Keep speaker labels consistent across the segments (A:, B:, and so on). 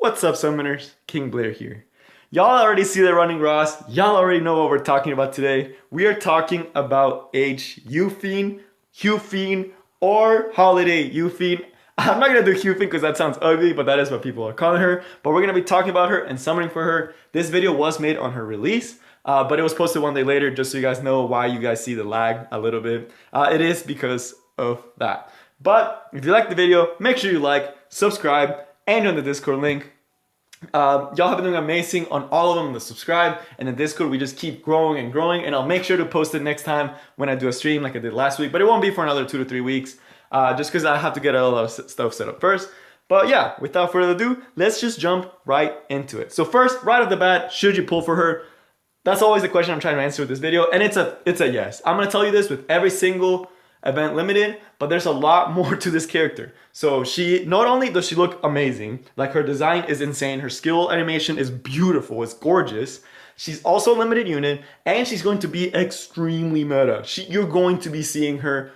A: What's up, Summoners? King Blair here. Y'all already see the running Ross. Y'all already know what we're talking about today. We are talking about Yufine, or Holiday Yufine. I'm not gonna do Yufine because that sounds ugly, but that is what people are calling her. But we're gonna be talking about her and summoning for her. This video was made on her release, but it was posted one day later, just so you guys know why you guys see the lag a little bit. It is because of that. But if you like the video, make sure you like, subscribe, and join the Discord link. Y'all have been doing amazing on all of them. The subscribe and the Discord, we just keep growing and growing, and I'll make sure to post it next time when I do a stream like I did last week, but it won't be for another 2 to 3 weeks, just because I have to get a lot of stuff set up first. But yeah, without further ado, let's just jump right into it. So first, right off the bat, should you pull for her? That's always the question I'm trying to answer with this video, and it's a yes. I'm gonna tell you this with every single event limited, but there's a lot more to this character. So she, not only does she look amazing, like her design is insane, her skill animation is beautiful, it's gorgeous. She's also a limited unit, and she's going to be extremely meta. You're going to be seeing her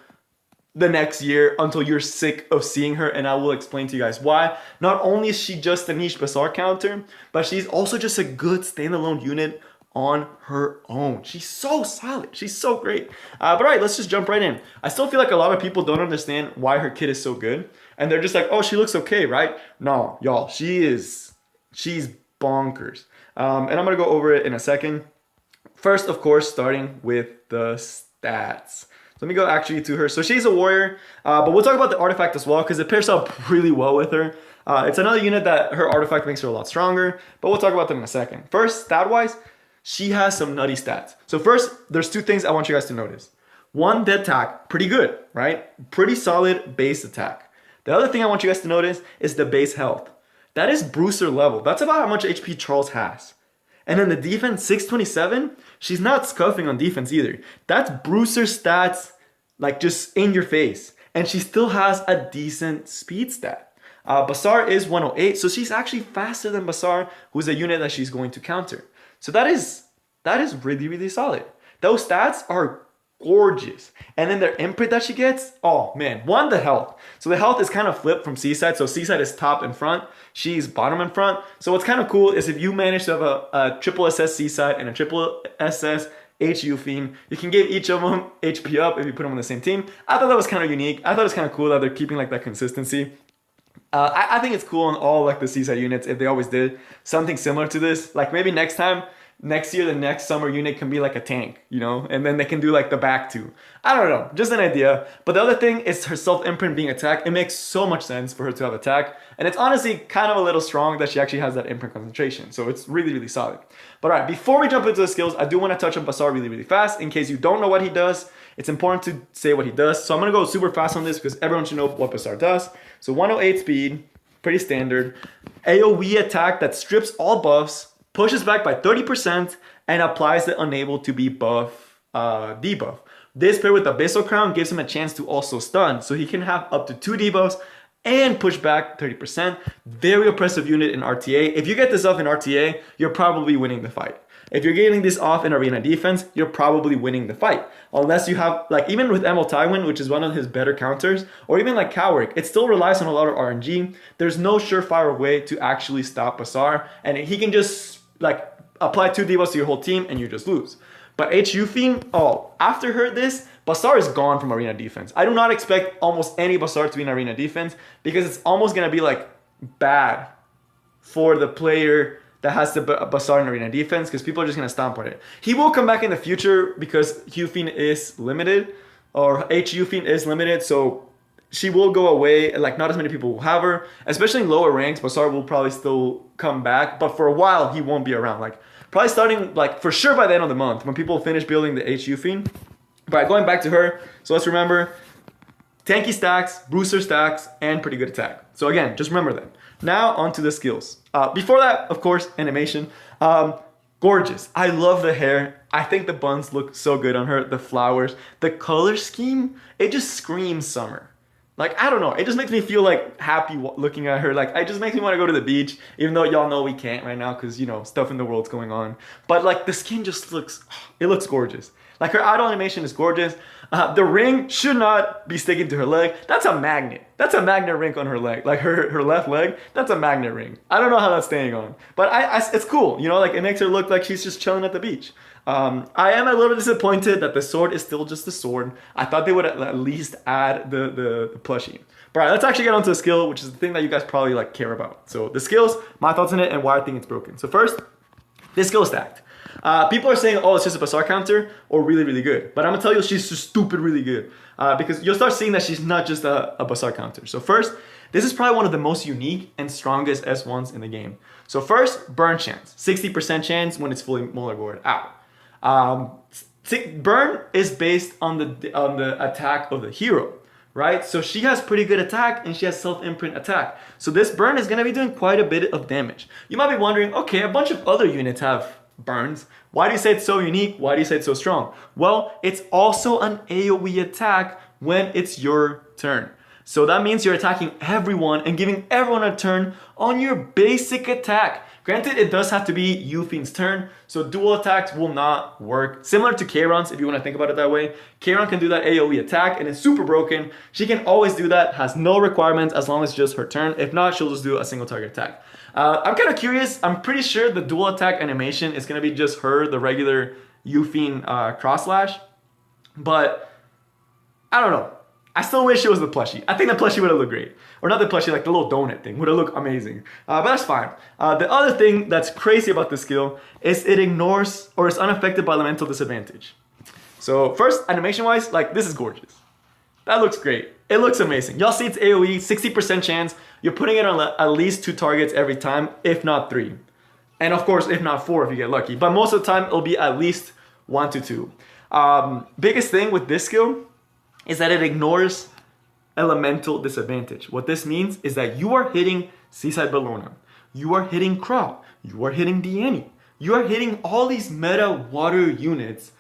A: the next year until you're sick of seeing her, and I will explain to you guys why. Not only is she just a niche Bazaar counter, but she's also just a good standalone unit on her own. She's so solid. She's so great. But all right, let's just jump right in. I still feel like a lot of people don't understand why her kit is so good. And they're just like, oh, she looks okay, right? No, y'all, she's bonkers. And I'm gonna go over it in a second. First, of course, starting with the stats. So let me go actually to her. So she's a warrior, but we'll talk about the artifact as well because it pairs up really well with her. It's another unit that her artifact makes her a lot stronger, but we'll talk about them in a second. First, stat-wise, she has some nutty stats. So first, there's two things I want you guys to notice. One, the attack, pretty good, right? Pretty solid base attack. The other thing I want you guys to notice is the base health. That is Bruiser level. That's about how much HP Charles has. And then the defense, 627, she's not scuffing on defense either. That's Bruiser stats, like just in your face. And she still has a decent speed stat. Bazaar is 108, so she's actually faster than Bazaar, who's a unit that she's going to counter. So that is really, really solid. Those stats are gorgeous. And then their imprint that she gets, oh man, one, the health. So the health is kind of flipped from Seaside. So Seaside is top and front, she's bottom and front. So what's kind of cool is if you manage to have a triple SS Seaside and a triple SS Yufine, you can give each of them HP up if you put them on the same team. I thought that was kind of unique. I thought it was kind of cool that they're keeping like that consistency. I think it's cool on all like the Seaside units if they always did something similar to this. Like maybe next year, the next summer unit can be like a tank, you know? And then they can do like the back two. I don't know, just an idea. But the other thing is her self-imprint being attack. It makes so much sense for her to have attack. And it's honestly kind of a little strong that she actually has that imprint concentration. So it's really, really solid. But all right, before we jump into the skills, I do want to touch on Bazaar really, really fast. In case you don't know what he does, it's important to say what he does. So I'm going to go super fast on this because everyone should know what Bazaar does. So 108 speed, pretty standard. AoE attack that strips all buffs, pushes back by 30%, and applies the unable to be buff debuff. This paired with the Abyssal Crown gives him a chance to also stun, so he can have up to 2 debuffs and push back 30%. Very oppressive unit in RTA. If you get this off in RTA, you're probably winning the fight. If you're getting this off in arena defense, you're probably winning the fight. Unless you have, like even with Emil Tywin, which is one of his better counters, or even like Cowrick, it still relies on a lot of RNG. There's no surefire way to actually stop Bazaar, and he can just like apply 2 debuffs to your whole team and you just lose. But Yufine, oh, after her this, Bazaar is gone from arena defense. I do not expect almost any Bazaar to be in arena defense because it's almost gonna be like bad for the player that has the Bazaar in arena defense because people are just gonna stomp on it. He will come back in the future because Yufine is limited, or Yufine is limited, so she will go away. Like not as many people will have her, especially in lower ranks. Bazaar will probably still come back, but for a while he won't be around. Like probably starting like for sure by the end of the month when people finish building the Yufine. But going back to her, so let's remember tanky stacks, Bruiser stacks, and pretty good attack. So again, just remember that. Now onto the skills. Before that, of course, animation. Gorgeous. I love the hair. I think the buns look so good on her. The flowers, the color scheme, it just screams summer. Like, I don't know, it just makes me feel like happy looking at her. Like, it just makes me want to go to the beach, even though y'all know we can't right now because, you know, stuff in the world's going on. But like the skin just looks, it looks gorgeous. Like her idle animation is gorgeous. The ring should not be sticking to her leg. That's a magnet. That's a magnet ring on her leg. Like her left leg, that's a magnet ring. I don't know how that's staying on. But it's cool, you know, like it makes her look like she's just chilling at the beach. I am a little disappointed that the sword is still just a sword. I thought they would at least add the plushie. But all right, let's actually get onto the skill, which is the thing that you guys probably like care about. So the skills, my thoughts on it, and why I think it's broken. So first, this skill is stacked. People are saying, oh, it's just a Bazaar counter or really, really good. But I'm going to tell you she's just stupid really good. Because you'll start seeing that she's not just a Bazaar counter. So first, this is probably one of the most unique and strongest S1s in the game. So first, burn chance. 60% chance when it's fully Molar Gored. Ow. Burn is based on the attack of the hero, right? So she has pretty good attack and she has self-imprint attack. So this burn is going to be doing quite a bit of damage. You might be wondering, okay, a bunch of other units have burns. Why do you say it's so unique? Why do you say it's so strong? Well, it's also an AoE attack when it's your turn. So that means you're attacking everyone and giving everyone a turn on your basic attack. Granted, it does have to be Yufine's turn, so dual attacks will not work. Similar to Kayron's, if you want to think about it that way. Kayron can do that AoE attack and it's super broken. She can always do that, has no requirements as long as it's just her turn. If not, she'll just do a single target attack. I'm kind of curious. I'm pretty sure the dual attack animation is going to be just her, the regular Yufine cross slash. But I don't know. I still wish it was the plushie. I think the plushie would have looked great. Or not the plushie, like the little donut thing would have looked amazing. But that's fine. The other thing that's crazy about this skill is it ignores or is unaffected by elemental disadvantage. So first, animation-wise, like this is gorgeous. That looks great. It looks amazing. Y'all see it's AoE, 60% chance. You're putting it on at least 2 targets every time, if not 3. And of course, if not 4 if you get lucky. But most of the time, it'll be at least 1 to 2. Biggest thing with this skill is that it ignores elemental disadvantage. What this means is that you are hitting Seaside Bellona. You are hitting Crow. You are hitting Diani. You are hitting all these meta water units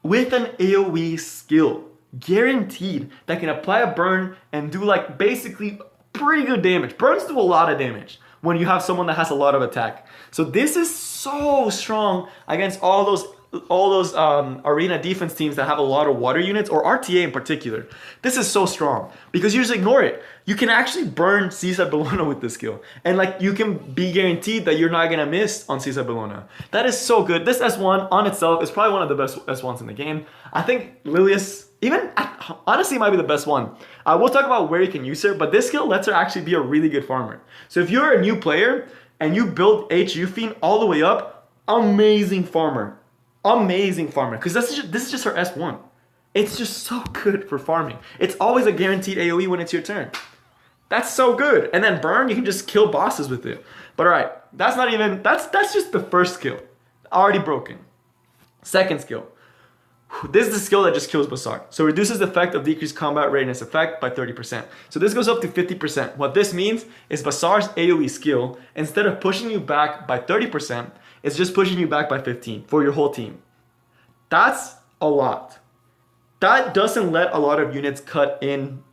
A: with an AoE skill. Guaranteed that can apply a burn and do like basically pretty good damage. Burns do a lot of damage when you have someone that has a lot of attack. So this is so strong against all those arena defense teams that have a lot of water units, or RTA in particular. This is so strong because you just ignore it. You can actually burn Seaside Bellona with this skill, and like you can be guaranteed that you're not gonna miss on Seaside Bellona. That is so good. This S1 on itself is probably one of the best S1s in the game. I think Lilius, even honestly, might be the best one. We'll talk about where you can use her, but this skill lets her actually be a really good farmer. So if you're a new player and you build Yufine all the way up, amazing farmer. Amazing farmer, because this is just her S1. It's just so good for farming. It's always a guaranteed AoE when it's your turn. That's so good. And then burn, you can just kill bosses with it. But all right, that's just the first skill. Already broken. Second skill. This is the skill that just kills Bazaar. So reduces the effect of decreased combat readiness effect by 30%. So this goes up to 50%. What this means is Bazaar's AoE skill, instead of pushing you back by 30%, it's just pushing you back by 15 for your whole team. That's a lot. That doesn't let a lot of units cut in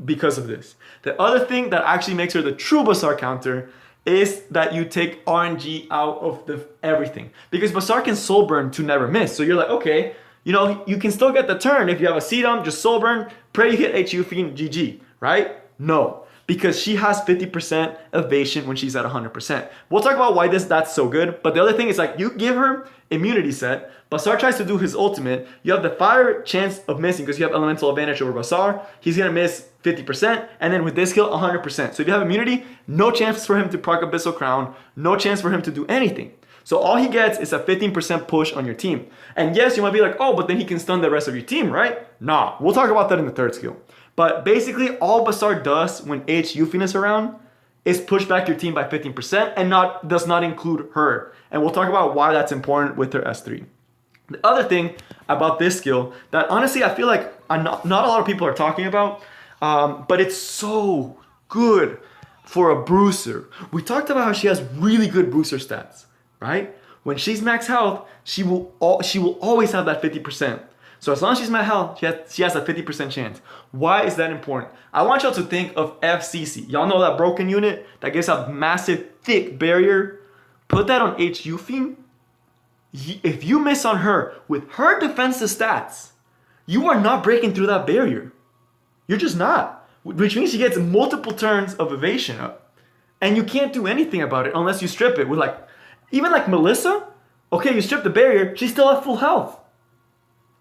A: because of this. The other thing that actually makes her the true Bazaar counter is that you take RNG out of everything. Because Bazaar can soul burn to never miss. So you're like, okay, you know, you can still get the turn. If you have a Sedum, just soul burn, pray you hit Yufine, GG, right? No. Because she has 50% evasion when she's at 100%. We'll talk about why that's so good. But the other thing is, like, you give her immunity set. Bazaar tries to do his ultimate. You have the fire chance of missing because you have elemental advantage over Bazaar. He's going to miss 50%. And then with this skill, 100%. So if you have immunity, no chance for him to proc Abyssal Crown. No chance for him to do anything. So all he gets is a 15% push on your team. And yes, you might be like, oh, but then he can stun the rest of your team, right? Nah, we'll talk about that in the third skill. But basically, all Bazaar does when Yufine is around is push back your team by 15% and does not include her. And we'll talk about why that's important with her S3. The other thing about this skill that honestly I feel like not a lot of people are talking about, but it's so good for a bruiser. We talked about how she has really good bruiser stats, right? When she's max health, she will always have that 50%. So as long as she's max health, she has a 50% chance. Why is that important? I want y'all to think of FCC. Y'all know that broken unit that gives a massive thick barrier? Put that on Yufine. If you miss on her with her defensive stats, you are not breaking through that barrier. You're just not. Which means she gets multiple turns of evasion up. And you can't do anything about it unless you strip it with like, even like Melissa, okay, you strip the barrier, she's still at full health.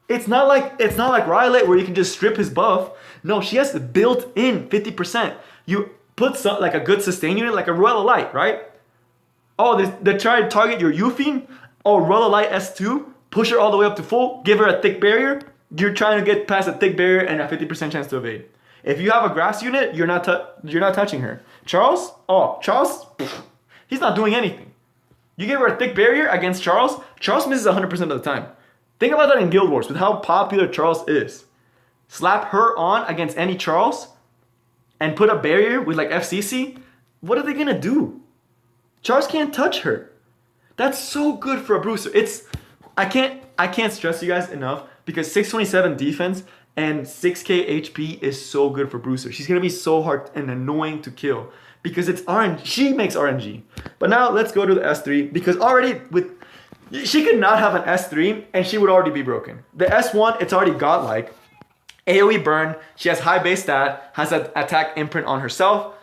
A: It's not like Rylait where you can just strip his buff. No, she has the built-in 50%. You put some, like a good sustain unit, like a Royal Light, right? Oh, they try to target your Yufine. Oh, Royal Light S2, push her all the way up to full, give her a thick barrier. You're trying to get past a thick barrier and a 50% chance to evade. If you have a grass unit, you're not touching her. Charles, he's not doing anything. You give her a thick barrier against Charles, Charles misses 100% of the time. Think about that in Guild Wars with how popular Charles is. Slap her on against any Charles and put a barrier with like FCC. What are they gonna do? Charles can't touch her. That's so good for a bruiser. I can't stress you guys enough because 627 defense and 6k HP is so good for bruiser. She's gonna be so hard and annoying to kill because it's RNG. She makes RNG. But now let's go to the S3 because already she could not have an S3 and she would already be broken. The S1, it's already godlike. AoE burn, she has high base stat, has an attack imprint on herself.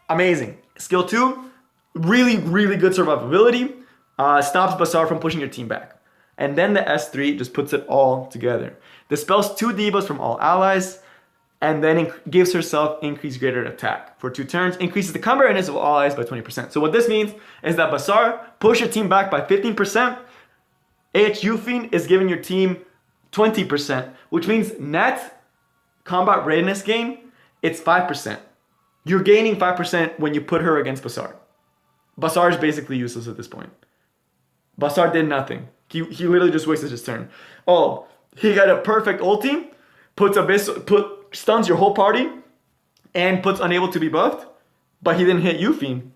A: Amazing. Skill 2, really, really good survivability. Stops Basar from pushing your team back. And then the S3 just puts it all together. Dispels 2 debuffs from all allies, and then gives herself increased greater attack. For 2 turns, increases the combat readiness of all allies by 20%. So what this means is that Basar push your team back by 15%. Yufine is giving your team 20%, which means net combat readiness gain, it's 5%. You're gaining 5% when you put her against Basar. Basar is basically useless at this point. Basar did nothing. He literally just wasted his turn. Oh, he got a perfect ulti, stuns your whole party, and puts unable to be buffed, but he didn't hit Yufine.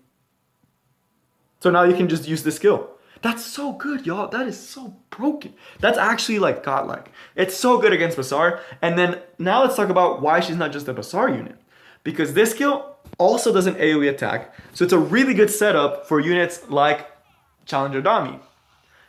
A: So now you can just use this skill. That's so good, y'all. That is so broken. That's actually like godlike. It's so good against Basar. And then now let's talk about why she's not just a Basar unit. Because this skill also does an AoE attack. So it's a really good setup for units like Challenger Dami.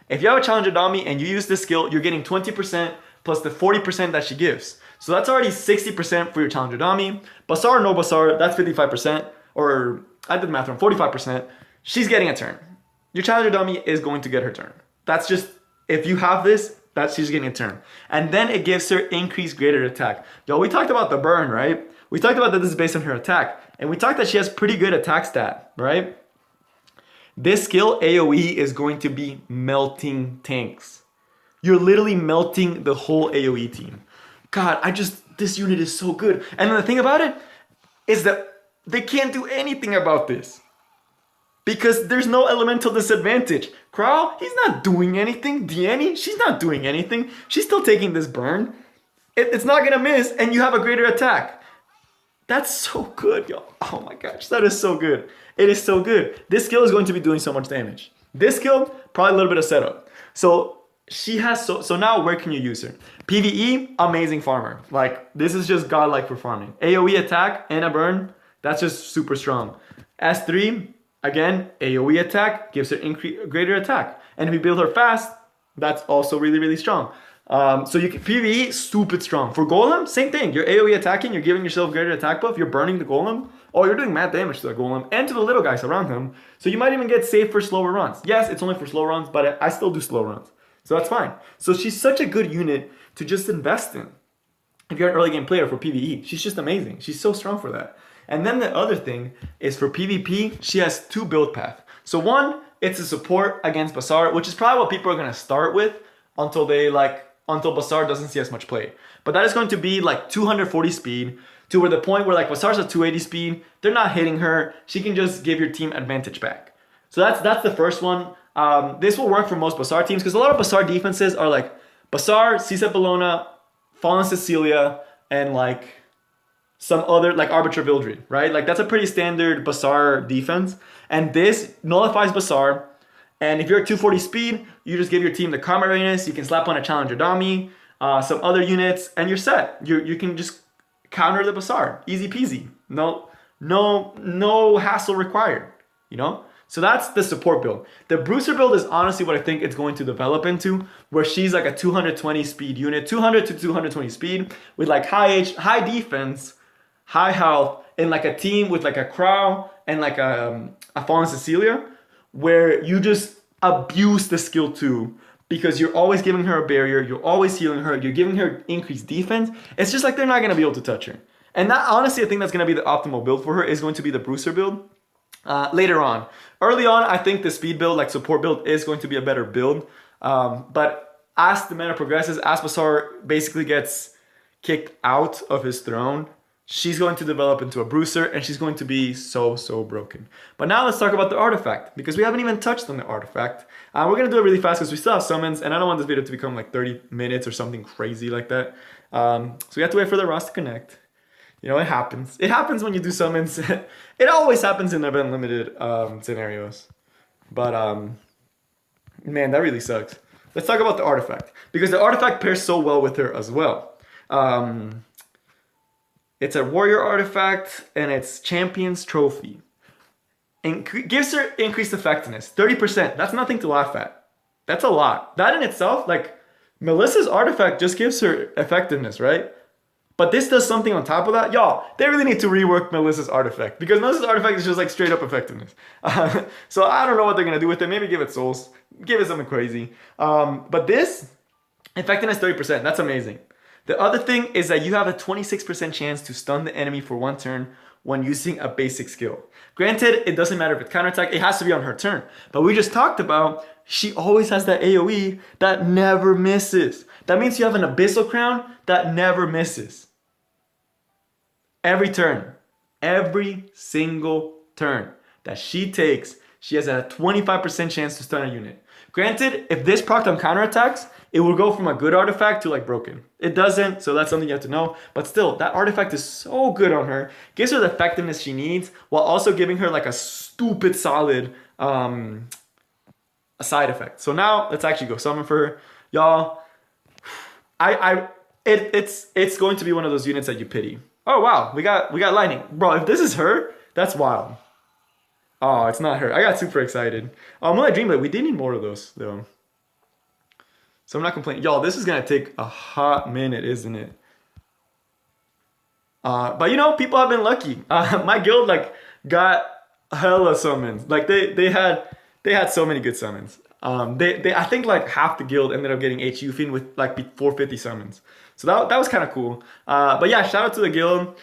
A: If you have a Challenger Dami and you use this skill, you're getting 20% plus the 40% that she gives. So that's already 60% for your Challenger Dami. Basar, no Basar, that's 55%. Or I did the math wrong, 45%. She's getting a turn. Your Challenger Dummy is going to get her turn. That's just, if you have this, she's getting a turn. And then it gives her increased greater attack. Yo, we talked about the burn, right? We talked about that this is based on her attack. And we talked that she has pretty good attack stat, right? This skill, AoE, is going to be melting tanks. You're literally melting the whole AoE team. God, this unit is so good. And then the thing about it is that they can't do anything about this. Because there's no elemental disadvantage. Crow, he's not doing anything. Diani, she's not doing anything. She's still taking this burn. It's not gonna miss, and you have a greater attack. That's so good, y'all. Oh my gosh, that is so good. It is so good. This skill is going to be doing so much damage. This skill, probably a little bit of setup. So she has so now where can you use her? PvE, amazing farmer. Like this is just godlike for farming. AoE attack and a burn, that's just super strong. S3. Again, AoE attack gives her greater attack. And if you build her fast, that's also really, really strong. So you can PvE, stupid strong. For Golem, same thing. You're AoE attacking, you're giving yourself greater attack buff, you're burning the Golem. Oh, you're doing mad damage to the Golem and to the little guys around him. So you might even get safe for slower runs. Yes, it's only for slow runs, but I still do slow runs. So that's fine. So she's such a good unit to just invest in. If you're an early game player for PvE, she's just amazing. She's so strong for that. And then the other thing is for PvP, she has 2 build paths. So one, it's a support against Basar, which is probably what people are gonna start with until Basar doesn't see as much play. But that is going to be like 240 speed to where the point where like Basar's at 280 speed, they're not hitting her. She can just give your team advantage back. So that's the first one. This will work for most Basar teams because a lot of Basar defenses are like Basar, Cisa Bellona, Fallen Cecilia, and like some other, like Arbiter Vildred, right? Like that's a pretty standard Basar defense. And this nullifies Basar. And if you're at 240 speed, you just give your team the combat readiness. You can slap on a Challenger Dami, some other units, and you're set. You can just counter the Basar. Easy peasy. No hassle required, you know? So that's the support build. The bruiser build is honestly what I think it's going to develop into, where she's like a 220 speed unit, 200 to 220 speed with like high defense, high health, and like a team with like a Crow and like a Fallen Cecilia, where you just abuse the skill 2 because you're always giving her a barrier, you're always healing her, you're giving her increased defense. It's just like they're not going to be able to touch her. And that, honestly, I think that's going to be the optimal build for her, is going to be the bruiser build. Later on. Early on, I think the speed build, like support build, is going to be a better build. But as the meta progresses, as Bassar basically gets kicked out of his throne, she's going to develop into a bruiser, and she's going to be so broken. But now let's talk about the artifact, because we haven't even touched on the artifact. We're going to do it really fast because we still have summons, and I don't want this video to become like 30 minutes or something crazy like that. So we have to wait for the Ross to connect. You know, it happens. It happens when you do summons. It always happens in event limited scenarios. But, man, that really sucks. Let's talk about the artifact, because the artifact pairs so well with her as well. It's a warrior artifact, and it's Champion's Trophy. And gives her increased effectiveness, 30%. That's nothing to laugh at. That's a lot. That in itself, like, Melissa's artifact just gives her effectiveness, right? But this does something on top of that. Y'all, they really need to rework Melissa's artifact, because Melissa's artifact is just like straight up effectiveness. So I don't know what they're going to do with it. Maybe give it souls. Give it something crazy. But this, effectiveness 30%. That's amazing. The other thing is that you have a 26% chance to stun the enemy for 1 turn when using a basic skill. Granted, it doesn't matter if it's counterattack. It has to be on her turn. But we just talked about she always has that AoE that never misses. That means you have an Abyssal Crown that never misses. Every turn. Every single turn that she takes, she has a 25% chance to stun a unit. Granted, if this procced on counterattacks, it will go from a good artifact to like broken. It doesn't, so that's something you have to know. But still, that artifact is so good on her. Gives her the effectiveness she needs, while also giving her like a stupid solid a side effect. So now let's actually go summon for her. Y'all, it's going to be one of those units that you pity. Oh wow, we got lightning. Bro, if this is her, that's wild. Oh, it's not her. I got super excited. Moonlight Dreamblade, we did need more of those though. So I'm not complaining. Y'all, this is gonna take a hot minute, isn't it? But you know, people have been lucky. My guild like got hella summons. Like they had so many good summons. I think like half the guild ended up getting Yufine with like 450 summons. So that was kind of cool. But yeah, shout out to the guild.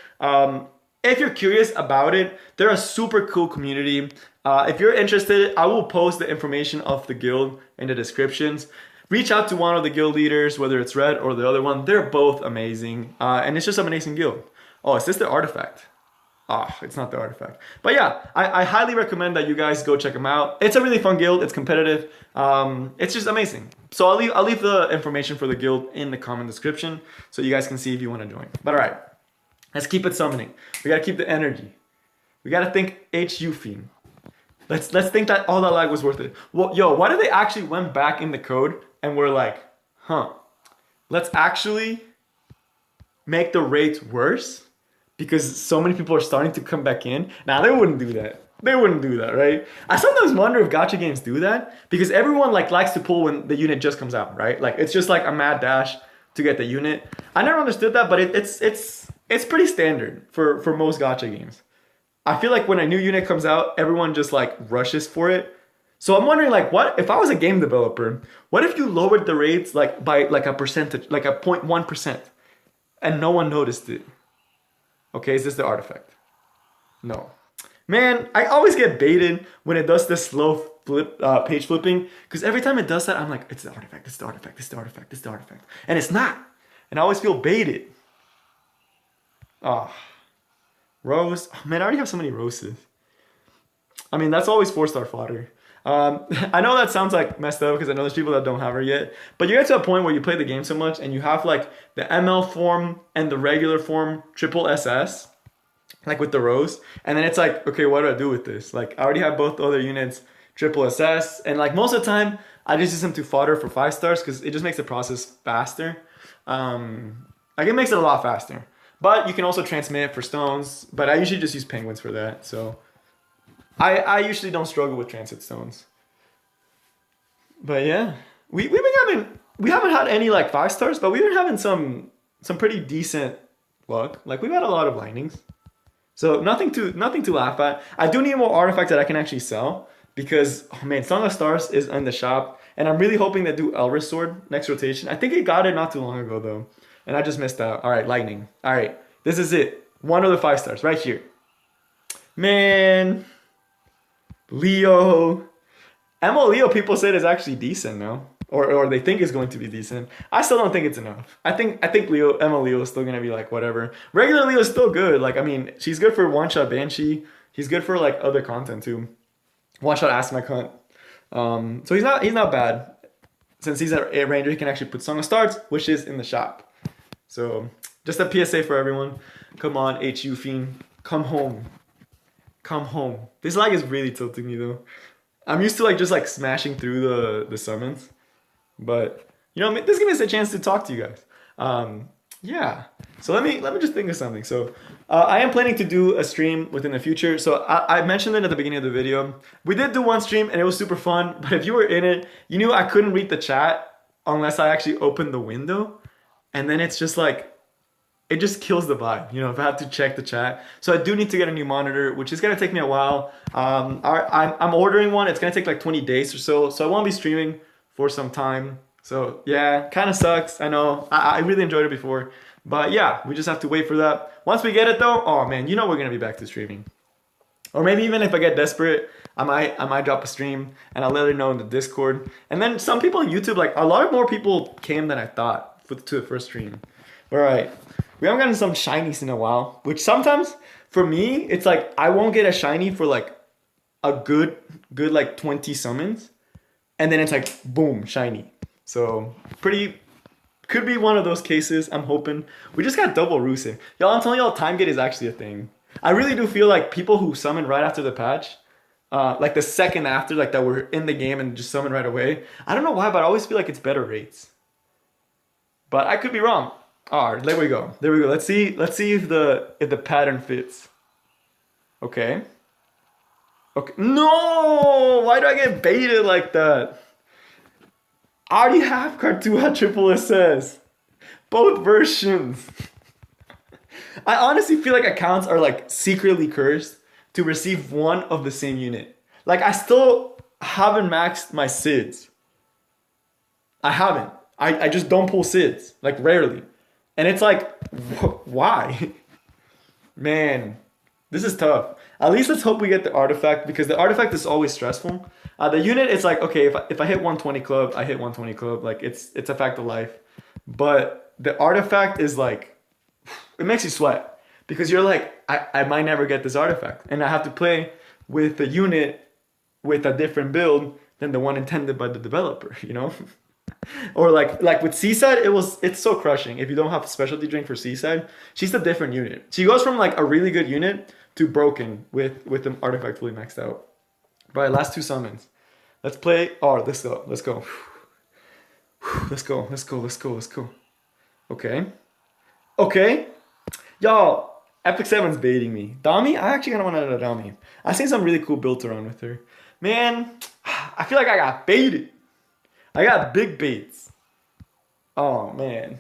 A: If you're curious about it, they're a super cool community. If you're interested, I will post the information of the guild in the descriptions. Reach out to one of the guild leaders, whether it's Red or the other one. They're both amazing. And it's just an amazing guild. Oh, is this the artifact? Ah, it's not the artifact. But yeah, I highly recommend that you guys go check them out. It's a really fun guild. It's competitive. It's just amazing. So I'll leave the information for the guild in the comment description so you guys can see if you want to join. But all right, let's keep it summoning. We got to keep the energy. We got to think Yufine. Let's think that all that lag was worth it. Well, yo, why did they actually went back in the code and were like, let's actually make the rates worse? Because so many people are starting to come back in. Nah, they wouldn't do that. They wouldn't do that, right? I sometimes wonder if gacha games do that, because everyone like likes to pull when the unit just comes out, right? Like it's just like a mad dash to get the unit. I never understood that, but it's pretty standard for most gacha games. I feel like when a new unit comes out, everyone just like rushes for it. So I'm wondering, like, what if I was a game developer? What if you lowered the rates like by like a percentage, like a 0.1%, and no one noticed it? Okay, is this the artifact? No. Man, I always get baited when it does this slow flip, page flipping, because every time it does that, I'm like, it's the artifact, it's the artifact, it's the artifact, it's the artifact. And it's not. And I always feel baited. Oh. Rose. Oh, man, I already have so many roses. I mean, that's always 4-star fodder. I know that sounds like messed up because I know there's people that don't have her yet, but you get to a point where you play the game so much and you have like the ML form and the regular form triple SS, like with the rose, and then it's like, okay, what do I do with this? Like I already have both other units triple SS, and like most of the time I just use them to fodder for 5 stars because it just makes the process faster. Like it makes it a lot faster, but you can also transmit for stones, but I usually just use penguins for that. So I usually don't struggle with transit stones. But yeah, we haven't had any like 5 stars, but we've been having some pretty decent luck. Like we've had a lot of lightnings. So nothing to laugh at. I do need more artifacts that I can actually sell because oh man, Song of Stars is in the shop, and I'm really hoping to do Elris Sword next rotation. I think I got it not too long ago though, and I just missed out. All right, lightning. All right, this is it. One of the 5 stars right here. Man, Leo. MO Leo people said is actually decent now. Or they think it's going to be decent. I still don't think it's enough. I think Leo, MO Leo is still gonna be like whatever. Regular Leo is still good. Like I mean, she's good for one shot Banshee. He's good for like other content too. One shot Ask My Cunt. So he's not bad. Since he's a ranger, he can actually put Song of Stars, which is in the shop. So just a PSA for everyone. Come on, Yufine. Come home. Come home. This lag is really tilting me though. I'm used to like just like smashing through the summons. But you know, this gives me a chance to talk to you guys. Yeah. So let me just think of something. So I am planning to do a stream within the future. So I mentioned it at the beginning of the video. We did do one stream and it was super fun. But if you were in it, you knew I couldn't read the chat unless I actually opened the window. And then it's just like, it just kills the vibe, you know, if I have to check the chat. So I do need to get a new monitor, which is gonna take me a while. I'm ordering one. It's gonna take like 20 days or so. So I won't be streaming for some time. So yeah, kind of sucks. I know. I really enjoyed it before. But yeah, we just have to wait for that. Once we get it though, oh man, you know we're gonna be back to streaming. Or maybe even if I get desperate, I might drop a stream and I'll let it know in the Discord. And then some people on YouTube, like a lot more people came than I thought to the first stream. All right, we haven't gotten some shinies in a while, which sometimes for me, it's like I won't get a shiny for like a good like 20 summons. And then it's like, boom, shiny. So could be one of those cases. I'm hoping. We just got double Rusin. Y'all, I'm telling y'all, time gate is actually a thing. I really do feel like people who summon right after the patch, like the second after, like that were in the game and just summon right away. I don't know why, but I always feel like it's better rates. But I could be wrong. All right, there we go. There we go. Let's see if the pattern fits. Okay. Okay. No! Why do I get baited like that? I already have Cartua Triple SS. Both versions. I honestly feel like accounts are like secretly cursed to receive one of the same unit. Like I still haven't maxed my SIDS. I haven't. I just don't pull SIDS. Like rarely. And it's like, why? Man, this is tough. At least let's hope we get the artifact because the artifact is always stressful. The unit, it's like, okay, if I hit 120 club, I hit 120 club. Like it's a fact of life. But the artifact is like, it makes you sweat because you're like, I might never get this artifact. And I have to play with a unit with a different build than the one intended by the developer, you know? Or like with Seaside, it's so crushing. If you don't have a specialty drink for Seaside, she's a different unit. She goes from like a really good unit to broken with the artifact fully maxed out. Right, last 2 summons. Let's play. Oh, let's go. Let's go. Let's go. Let's go. Let's go. Let's go. Okay. Okay. Y'all, Epic 7's baiting me. Dami? I actually kind of want to Dami. I've seen some really cool builds around with her. Man, I feel like I got baited. I got big baits. Oh, man.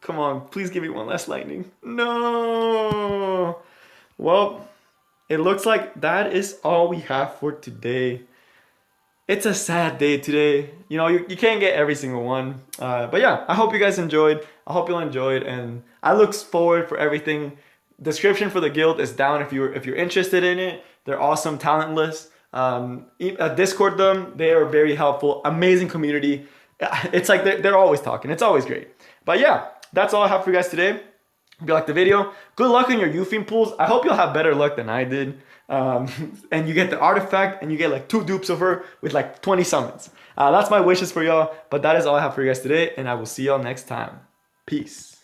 A: Come on. Please give me one last lightning. No. Well, it looks like that is all we have for today. It's a sad day today. You know, you can't get every single one. But yeah, I hope you guys enjoyed. I hope you'll enjoy it. And I look forward for everything. Description for the guild is down if you're interested in it. They're awesome, talentless. Discord them. They are very helpful. Amazing community. It's like they're always talking. It's always great. But yeah, that's all I have for you guys today. If you liked the video, good luck in your Yufine pools. I hope you'll have better luck than I did. And you get the artifact and you get like 2 dupes of her with like 20 summons. That's my wishes for y'all. But that is all I have for you guys today. And I will see y'all next time. Peace.